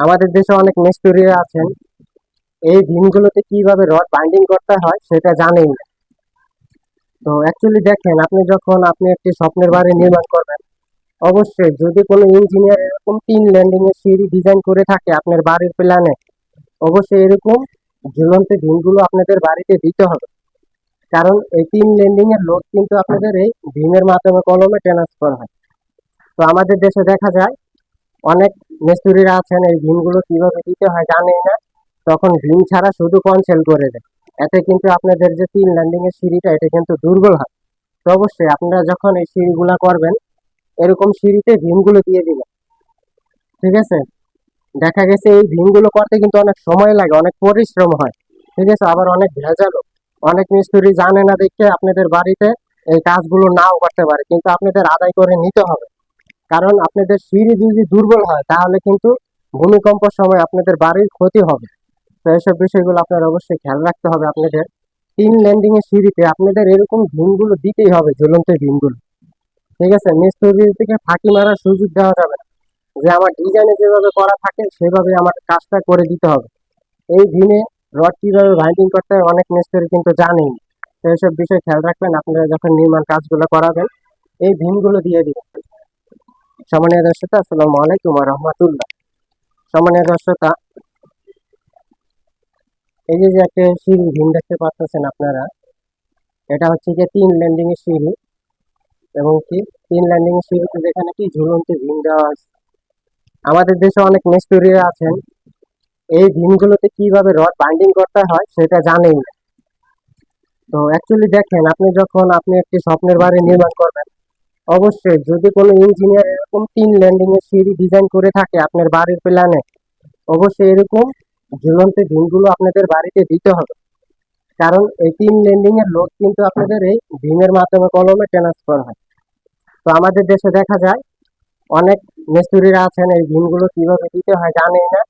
আমাদের দেশে অনেক মিস্ত্রিরা আছেন, এই ভীমগুলোতে কিভাবে রড বাইন্ডিং করতে হয় সেটা জানেন না। তো অ্যাকচুয়ালি দেখেন, আপনি একটি স্বপ্নের বাড়ি নির্মাণ করবেন, অবশ্যই যদি কোনো ইঞ্জিনিয়ার এরকম 3 ল্যান্ডিং এর সিঁড়ি ডিজাইন করে থাকে আপনার বাড়ির প্ল্যানে, অবশ্যই এরকম ঝুলন্ত ভীমগুলো আপনাদের বাড়িতে দিতে হবে। কারণ এই 3 ল্যান্ডিং এর লোড কিন্তু আপনাদের এই ভীমের মাধ্যমে কলমে ট্রান্সফার হয়। তো আমাদের দেশে দেখা যায় অনেক মিস্ত্রিরা আছেন এই ভীমগুলো কিভাবে দিতে হয় জানেই না, তখন ভীম ছাড়া শুধু কনসেল করে দেয়। এতে কিন্তু আপনাদের যে 3 ল্যান্ডিং এর সিঁড়িটা এটা কিন্তু দুর্বল হয়। তো অবশ্যই আপনারা যখন এই সিঁড়িগুলা করবেন, এরকম সিঁড়িতে ভীমগুলো দিয়ে দিবেন। ঠিক আছে? দেখা গেছে এই ভীমগুলো করতে কিন্তু অনেক সময় লাগে, অনেক পরিশ্রম হয়। ঠিক আছে? আবার অনেক ভেজালও। অনেক মিস্ত্রি জানে না দেখে আপনাদের বাড়িতে এই কাজগুলো নাও করতে পারে, কিন্তু আপনাদের আদায় করে নিতে হবে। কারণ আপনাদের সিঁড়ি যদি দুর্বল হয় তাহলে কিন্তু ভূমিকম্পের সময় আপনাদের বাড়ির ক্ষতি হবে। তো এইসব বিষয়গুলো আপনার অবশ্যই খেয়াল রাখতে হবে। আপনাদের 3 ল্যান্ডিং এর সিঁড়িতে আপনাদের এরকম ভীমগুলো দিতেই হবে, ঝুলন্ত ভীমগুলো। ঠিক আছে? মিস্ত্রির থেকে ফাঁকি মারার সুযোগ দেওয়া যাবে না, যে আমার ডিজাইনে যেভাবে করা থাকে সেভাবে আমার কাজটা করে দিতে হবে। এই ভীমে রড কিভাবে বাইন্ডিং করতে হয় অনেক মিস্ত্রি কিন্তু জানেই না। তো এইসব বিষয় খেয়াল রাখবেন আপনারা যখন নির্মাণ কাজগুলো করাবেন, এই ভীমগুলো দিয়ে দিবেন। সম্মানীয় দর্শক, আসসালামু আলাইকুম ওয়া রাহমাতুল্লাহ। সম্মানীয় দর্শক, এই যে যে একটা সিঁড়ি ভীম দেখতে পাচ্ছেন আপনারা, এটা হচ্ছে যে 3 ল্যান্ডিং এর সিঁড়ি। এবং কি 3 ল্যান্ডিং এর সিঁড়িতে যেখানে কি ঝুলন্ত ভীম দেওয়া আছে। আমাদের দেশে অনেক মিস্ত্রিরা আছেন, এই ভীমগুলোতে কিভাবে রড বাইন্ডিং করতে হয় সেটা জানেন না। তো অ্যাকচুয়ালি দেখেন, আপনি একটি স্বপ্নের বাড়ি নির্মাণ করবেন, অবশ্যই যদি কোনো ইঞ্জিনিয়ার এরকম 3 ল্যান্ডিং এর সিঁড়ি ডিজাইন করে থাকে আপনার বাড়ির প্ল্যানে, অবশ্যই এরকম ঝুলন্ত ভীমগুলো আপনাদের বাড়িতে দিতে হবে। কারণ এই 3 ল্যান্ডিং এর লোড কিন্তু আপনাদের এই ভীমের মাধ্যমে কলমে ট্রান্সফার হয়। তো আমাদের দেশে দেখা যায় অনেক মিস্ত্রিরা আছেন এই ভীমগুলো কিভাবে দিতে হয় জানেই না,